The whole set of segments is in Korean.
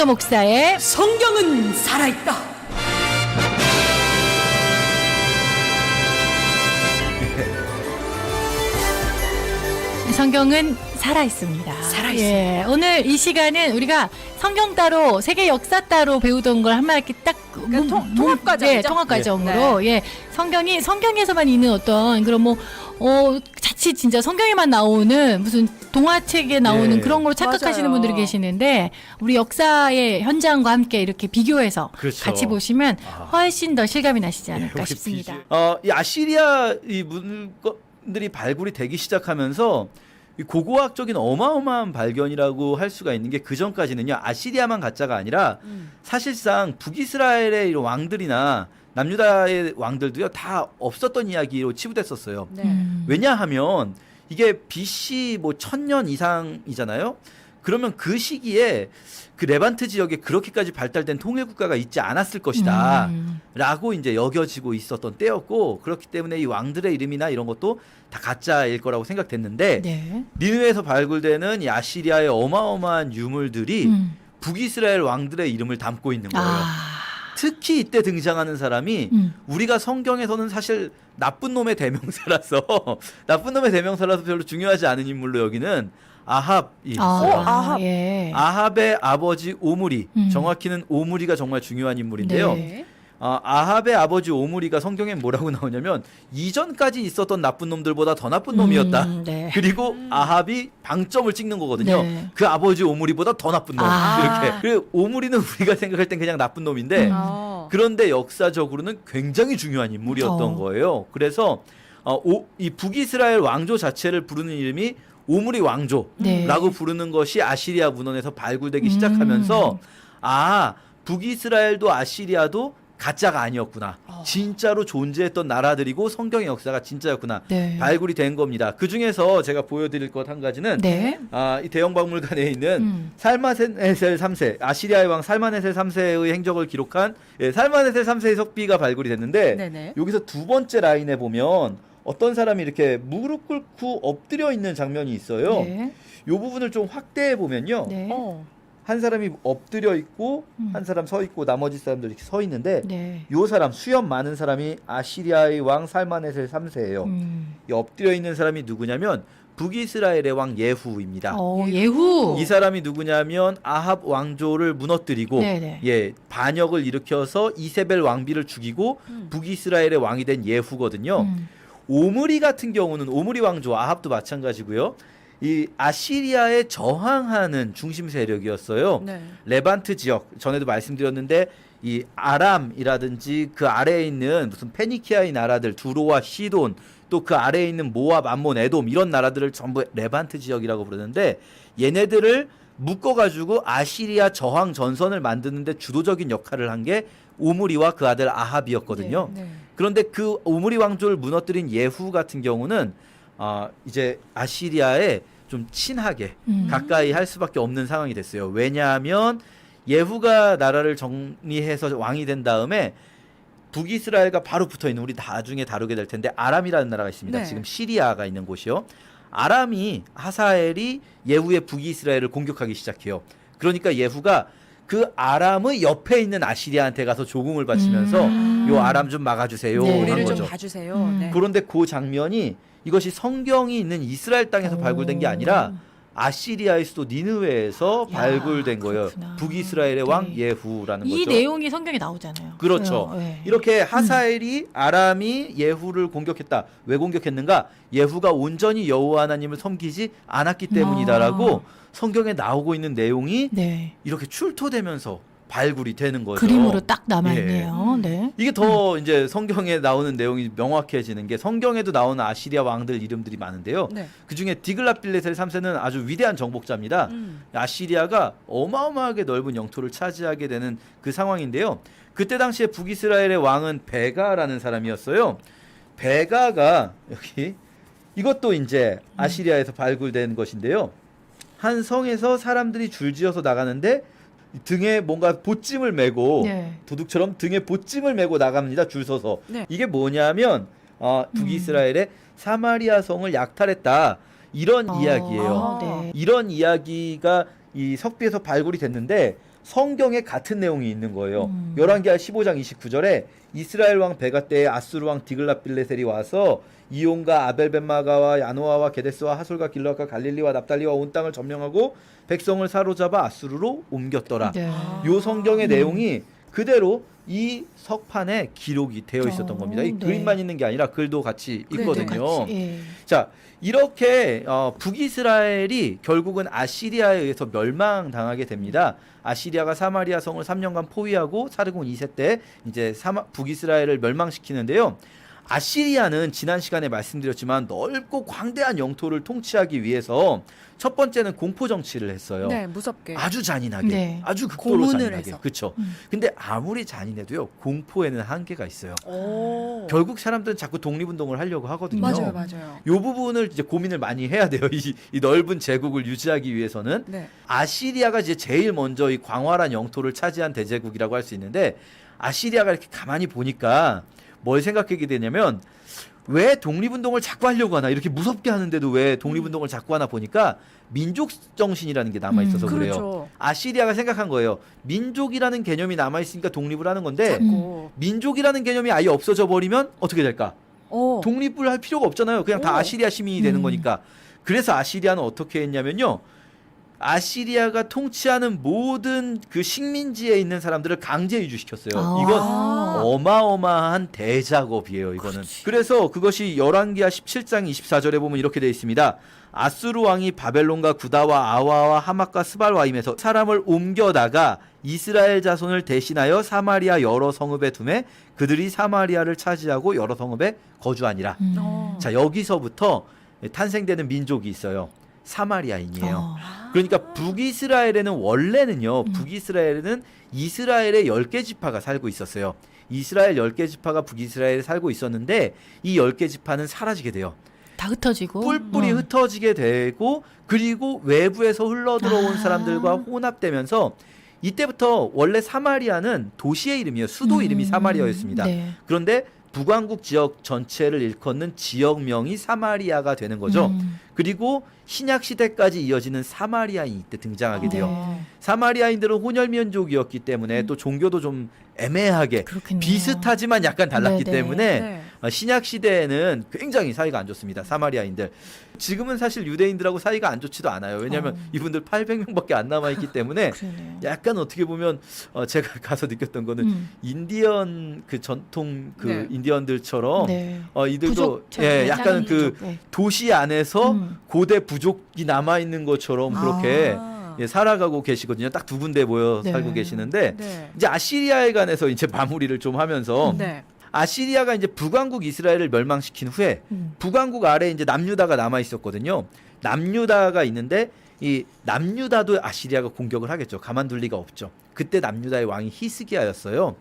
이정표 목사의 성경은 살아있다. 성경은 살아있습니다. 살아있습니다. 예, 오늘 이 시간은 우리가 성경 따로 세계 역사 따로 배우던 걸 한 마디 딱 통합 과정이죠? 예, 통합 과정으로 예, 성경이 성경에서만 있는 어떤 그런 자칫 진짜 성경에만 나오는 무슨 동화책에 나오는 예. 그런 걸로 착각하시는 맞아요. 분들이 계시는데 우리 역사의 현장과 함께 이렇게 비교해서 그렇죠. 같이 보시면 훨씬 더 실감이 나시지 않을까 역시 싶습니다. 이 아시리아 이 물건들이 발굴이 되기 시작하면서 이 고고학적인 어마어마한 발견이라고 할 수가 있는 게 그 전까지는요 아시리아만 가짜가 아니라 사실상 북이스라엘의 이런 왕들이나 남유다의 왕들도요 다 없었던 이야기로 치부됐었어요. 네. 왜냐하면 이게 BC 1000년 이상이잖아요. 그러면 그 시기에 그 레반트 지역에 그렇게까지 발달된 통일 국가가 있지 않았을 것이다 라고 이제 여겨지고 있었던 때였고, 그렇기 때문에 이 왕들의 이름이나 이런 것도 다 가짜일 거라고 생각됐는데 네. 니느웨에서 발굴되는 이 아시리아의 어마어마한 유물들이 북이스라엘 왕들의 이름을 담고 있는 거예요. 특히 이때 등장하는 사람이 우리가 성경에서는 사실 나쁜 놈의 대명사라서 별로 중요하지 않은 인물로 여기는 아합이 있어요. 아합. 예. 아합의 아버지 오므리, 정확히는 오므리가 정말 중요한 인물인데요. 네. 아합의 아버지 오므리가 성경에 뭐라고 나오냐면 이전까지 있었던 나쁜 놈들보다 더 나쁜 놈이었다. 네. 그리고 아합이 방점을 찍는 거거든요. 네. 그 아버지 오므리보다 더 나쁜 놈. 아. 이렇게. 그리고 오므리는 우리가 생각할 땐 그냥 나쁜 놈인데 그런데 역사적으로는 굉장히 중요한 인물이었던 거예요. 그래서 이 북이스라엘 왕조 자체를 부르는 이름이 오므리 왕조라고 네. 부르는 것이 아시리아 문헌에서 발굴되기 시작하면서 북이스라엘도 아시리아도 가짜가 아니었구나. 진짜로 존재했던 나라들이고 성경의 역사가 진짜였구나. 네. 발굴이 된 겁니다. 그 중에서 제가 보여드릴 것 한 가지는 네. 이 대형박물관에 있는 살마네셀 3세, 아시리아의 왕 살마네셀 3세의 행적을 기록한 살마네셀 3세의 석비가 발굴이 됐는데 네네. 여기서 두 번째 라인에 보면 어떤 사람이 이렇게 무릎 꿇고 엎드려 있는 장면이 있어요. 네. 이 부분을 좀 확대해 보면요. 네. 한 사람이 엎드려 있고 한 사람 서 있고 나머지 사람들이 이렇게 서 있는데 네. 요 사람 수염 많은 사람이 아시리아의 왕 살마네셀 3세예요. 이 엎드려 있는 사람이 누구냐면 북이스라엘의 왕 예후입니다. 예후. 이 사람이 누구냐면 아합 왕조를 무너뜨리고 네네. 반역을 일으켜서 이세벨 왕비를 죽이고 북이스라엘의 왕이 된 예후거든요. 오므리 같은 경우는 오므리 왕조 아합도 마찬가지고요. 이 아시리아에 저항하는 중심 세력이었어요. 네. 레반트 지역 전에도 말씀드렸는데 이 아람이라든지 그 아래에 있는 무슨 페니키아의 나라들 두로와 시돈 또 그 아래에 있는 모압, 암몬, 에돔 이런 나라들을 전부 레반트 지역이라고 부르는데 얘네들을 묶어가지고 아시리아 저항 전선을 만드는데 주도적인 역할을 한 게 오므리와 그 아들 아합이었거든요. 네. 그런데 그 오므리 왕조를 무너뜨린 예후 같은 경우는 이제 아시리아에 좀 친하게 가까이 할 수밖에 없는 상황이 됐어요. 왜냐하면 예후가 나라를 정리해서 왕이 된 다음에 북이스라엘과 바로 붙어있는, 우리 나중에 다루게 될 텐데 아람이라는 나라가 있습니다. 네. 지금 시리아가 있는 곳이요. 아람이 하사엘이 예후의 북이스라엘을 공격하기 시작해요. 그러니까 예후가 그 아람의 옆에 있는 아시리아한테 가서 조공을 바치면서 요 아람 좀 막아주세요 네. 한 우리를 거죠. 좀 봐주세요. 네. 그런데 그 장면이 이것이 성경이 있는 이스라엘 땅에서 발굴된 게 아니라 아시리아의 수도 니느웨에서 발굴된 거예요. 그렇구나. 북이스라엘의 네. 왕 예후라는 이 거죠. 내용이 성경에 나오잖아요. 그렇죠. 네. 이렇게 하사엘이 아람이 예후를 공격했다. 왜 공격했는가? 예후가 온전히 여호와 하나님을 섬기지 않았기 때문이다라고 성경에 나오고 있는 내용이 네. 이렇게 출토되면서 발굴이 되는 거죠. 그림으로 딱 남아있네요. 네. 이게 더 이제 성경에 나오는 내용이 명확해지는 게, 성경에도 나오는 아시리아 왕들 이름들이 많은데요. 네. 그중에 디글라필레셀 3세는 아주 위대한 정복자입니다. 아시리아가 어마어마하게 넓은 영토를 차지하게 되는 그 상황인데요. 그때 당시에 북이스라엘의 왕은 베가라는 사람이었어요. 베가가 여기 이것도 이제 아시리아에서 발굴된 것인데요. 한 성에서 사람들이 줄지어서 나가는데 등에 뭔가 보찜을 메고 네. 도둑처럼 등에 보찜을 메고 나갑니다. 줄 서서. 네. 이게 뭐냐면 북이스라엘의 사마리아 성을 약탈했다. 이런 이야기예요. 네. 이런 이야기가 이 석비에서 발굴이 됐는데 성경에 같은 내용이 있는 거예요. 열왕기하 15장 29절에 이스라엘 왕 베가 때에 아수르 왕 디글랏빌레셀이 와서 이온과 아벨벳마가와 야노아와 게데스와 하솔과 길르앗과 갈릴리와 납달리와 온 땅을 점령하고 백성을 사로잡아 아수르로 옮겼더라. 네. 요 성경의 내용이 그대로 이 석판에 기록이 되어 있었던 겁니다. 이 네. 그림만 있는 게 아니라 글도 같이 있거든요. 같이, 예. 자, 이렇게 북이스라엘이 결국은 아시리아에 의해서 멸망당하게 됩니다. 아시리아가 사마리아 성을 3년간 포위하고 사르곤 2세 때 이제 북이스라엘을 멸망시키는데요. 아시리아는 지난 시간에 말씀드렸지만 넓고 광대한 영토를 통치하기 위해서 첫 번째는 공포 정치를 했어요. 네, 무섭게. 아주 잔인하게, 네. 아주 극도로 고문을 잔인하게. 해서. 그렇죠. 근데 아무리 잔인해도요, 공포에는 한계가 있어요. 오. 결국 사람들은 자꾸 독립운동을 하려고 하거든요. 맞아요, 맞아요. 이 부분을 이제 고민을 많이 해야 돼요. 이 넓은 제국을 유지하기 위해서는. 네. 아시리아가 이제 제일 먼저 이 광활한 영토를 차지한 대제국이라고 할 수 있는데, 아시리아가 이렇게 가만히 보니까 뭘 생각하게 되냐면, 왜 독립운동을 자꾸 하려고 하나, 이렇게 무섭게 하는데도 왜 독립운동을 자꾸 하나 보니까 민족 정신이라는 게 남아있어서 그래요. 그렇죠. 아시리아가 생각한 거예요. 민족이라는 개념이 남아있으니까 독립을 하는 건데, 자꾸. 민족이라는 개념이 아예 없어져 버리면 어떻게 될까? 어. 독립을 할 필요가 없잖아요. 그냥 다 오. 아시리아 시민이 되는 거니까. 그래서 아시리아는 어떻게 했냐면요. 아시리아가 통치하는 모든 그 식민지에 있는 사람들을 강제 이주시켰어요. 이건 어마어마한 대작업이에요. 이거는. 그래서 그것이 열왕기하 17장 24절에 보면 이렇게 되어 있습니다. 아수르 왕이 바벨론과 구다와 아와와 하맛과 스발와임에서 사람을 옮겨다가 이스라엘 자손을 대신하여 사마리아 여러 성읍에 두매 그들이 사마리아를 차지하고 여러 성읍에 거주하니라. 어. 자, 여기서부터 탄생되는 민족이 있어요. 사마리아인이에요. 그러니까 북이스라엘에는 원래는요. 북이스라엘에는 이스라엘의 10개 지파가 살고 있었어요. 이스라엘 10개 지파가 북이스라엘에 살고 있었는데 이 10개 지파는 사라지게 돼요. 다 흩어지고 뿔뿔이 흩어지게 되고 그리고 외부에서 흘러들어온 사람들과 혼합되면서 이때부터 원래 사마리아는 도시의 이름이에요. 수도 이름이 사마리아였습니다. 네. 그런데 북왕국 지역 전체를 일컫는 지역명이 사마리아가 되는 거죠. 그리고 신약 시대까지 이어지는 사마리아인이 이때 등장하게 돼요. 네. 사마리아인들은 혼혈민족이었기 때문에 또 종교도 좀 애매하게 그렇겠네요. 비슷하지만 약간 달랐기 네네. 때문에 네. 신약 시대에는 굉장히 사이가 안 좋습니다. 사마리아인들. 지금은 사실 유대인들하고 사이가 안 좋지도 않아요. 왜냐하면 이분들 800명밖에 안 남아있기 때문에 그러네요. 약간 어떻게 보면 제가 가서 느꼈던 거는 인디언 그 전통 그 네. 인디언들처럼 네. 이들도 부족처럼, 예, 약간 작은 그 부족, 네. 도시 안에서 음. 고대 부족이 남아 있는 것처럼 그렇게 아. 예, 살아가고 계시거든요. 딱 두 군데 모여 네. 살고 계시는데 네. 이제 아시리아에 관해서 이제 마무리를 좀 하면서 네. 아시리아가 이제 북왕국 이스라엘을 멸망시킨 후에 북왕국 아래에 이제 남유다가 남아 있었거든요. 남유다가 있는데 이 남유다도 아시리아가 공격을 하겠죠. 가만둘 리가 없죠. 그때 남유다의 왕이 히스기야였어요.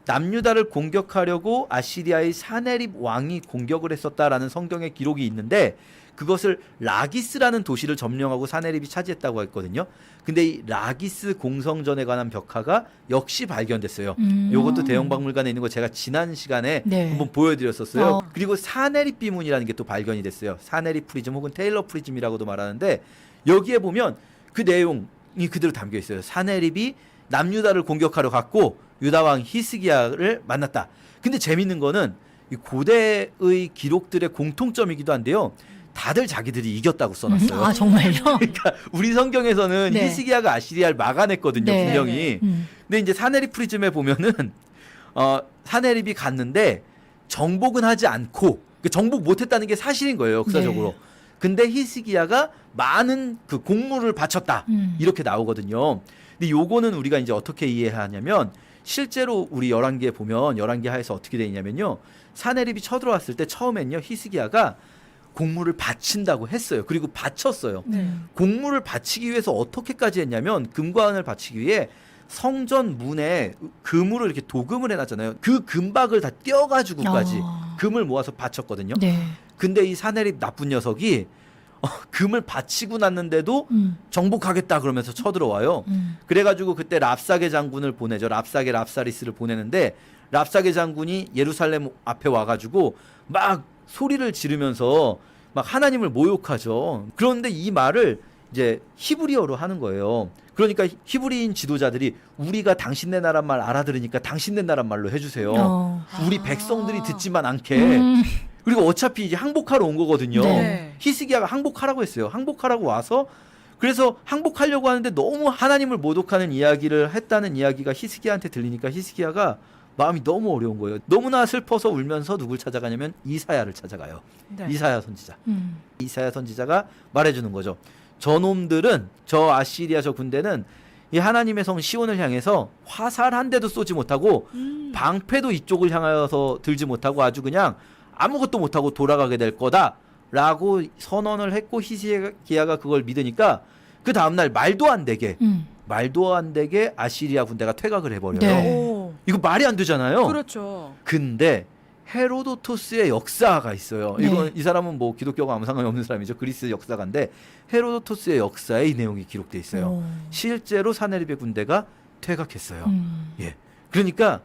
남유다를 공격하려고 아시리아의 사네립 왕이 공격을 했었다라는 성경의 기록이 있는데 그것을 라기스라는 도시를 점령하고 사네립이 차지했다고 했거든요. 근데 이 라기스 공성전에 관한 벽화가 역시 발견됐어요. 요것도 대형박물관에 있는 거 제가 지난 시간에 네. 한번 보여드렸었어요. 그리고 사네립 비문이라는 게 또 발견이 됐어요. 사네립 프리즘 혹은 테일러 프리즘이라고도 말하는데 여기에 보면 그 내용이 그대로 담겨 있어요. 사네립이 남유다를 공격하러 갔고 유다왕 히스기야를 만났다. 근데 재밌는 거는 이 고대의 기록들의 공통점이기도 한데요. 다들 자기들이 이겼다고 써놨어요. 아 정말요? 그러니까 우리 성경에서는 네. 히스기야가 아시리아를 막아냈거든요. 네. 분명히. 근데 이제 사네립 프리즘에 보면은 사네립이 갔는데 정복은 하지 않고 정복 못했다는 게 사실인 거예요. 역사적으로. 네. 근데 히스기야가 많은 그 공물을 바쳤다. 이렇게 나오거든요. 근데 요거는 우리가 이제 어떻게 이해하냐면 실제로 우리 열왕기에 보면 열왕기하에서 어떻게 돼 있냐면요. 사네립이 쳐들어왔을 때 처음엔요. 히스기야가 공물을 바친다고 했어요. 그리고 바쳤어요. 공물을 바치기 위해서 어떻게까지 했냐면 금과 은을 바치기 위해 성전 문에 금으로 이렇게 도금을 해놨잖아요. 그 금박을 다 떼어가지고까지 금을 모아서 바쳤거든요. 네. 근데 이 사네립 나쁜 녀석이 금을 바치고 났는데도 정복하겠다 그러면서 쳐들어와요. 그래가지고 그때 랍사게 장군을 보내죠. 랍사게 랍사리스를 보내는데 랍사게 장군이 예루살렘 앞에 와가지고 막 소리를 지르면서 막 하나님을 모욕하죠. 그런데 이 말을 이제 히브리어로 하는 거예요. 그러니까 히브리인 지도자들이 우리가 당신네 나라 말 알아들으니까 당신네 나라 말로 해주세요. 우리 백성들이 듣지만 않게. 그리고 어차피 이제 항복하러 온 거거든요. 네. 히스기야가 항복하라고 했어요. 항복하라고 와서 그래서 항복하려고 하는데 너무 하나님을 모독하는 이야기를 했다는 이야기가 히스기야한테 들리니까 히스기야가 마음이 너무 어려운 거예요. 너무나 슬퍼서 울면서 누굴 찾아가냐면 이사야를 찾아가요. 네. 이사야 선지자. 이사야 선지자가 말해주는 거죠. 저놈들은 저 아시리아 저 군대는 이 하나님의 성 시온을 향해서 화살 한 대도 쏘지 못하고 방패도 이쪽을 향하여서 들지 못하고 아주 그냥 아무것도 못하고 돌아가게 될 거다라고 선언을 했고 히스기야가 그걸 믿으니까 그 다음날 말도 안 되게 아시리아 군대가 퇴각을 해버려요. 네. 오. 이거 말이 안 되잖아요. 그렇죠. 근데 헤로도토스의 역사가 있어요. 네. 이건 이 사람은 뭐 기독교가 아무 상관이 없는 사람이죠. 그리스 역사가인데 헤로도토스의 역사에 이 내용이 기록돼 있어요. 실제로 사네립의 군대가 퇴각했어요. 예. 그러니까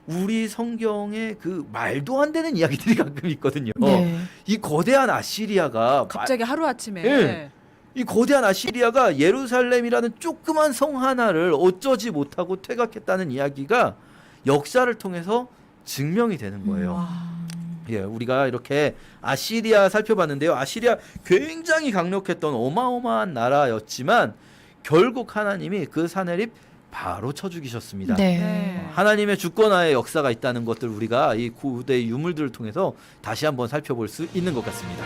우리 성경에 그 말도 안 되는 이야기들이 가끔 있거든요. 네. 이 거대한 아시리아가 갑자기 하루아침에. 예. 이 거대한 아시리아가 예루살렘이라는 조그만 성 하나를 어쩌지 못하고 퇴각했다는 이야기가 역사를 통해서 증명이 되는 거예요. 예, 우리가 이렇게 아시리아 살펴봤는데요. 아시리아 굉장히 강력했던 어마어마한 나라였지만 결국 하나님이 그 사내립 바로 쳐 죽이셨습니다. 네. 네. 하나님의 주권하에 역사가 있다는 것들 우리가 이 고대 유물들을 통해서 다시 한번 살펴볼 수 있는 것 같습니다.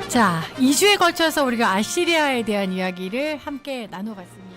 자, 2주에 걸쳐서 우리가 아시리아에 대한 이야기를 함께 나눠봤습니다.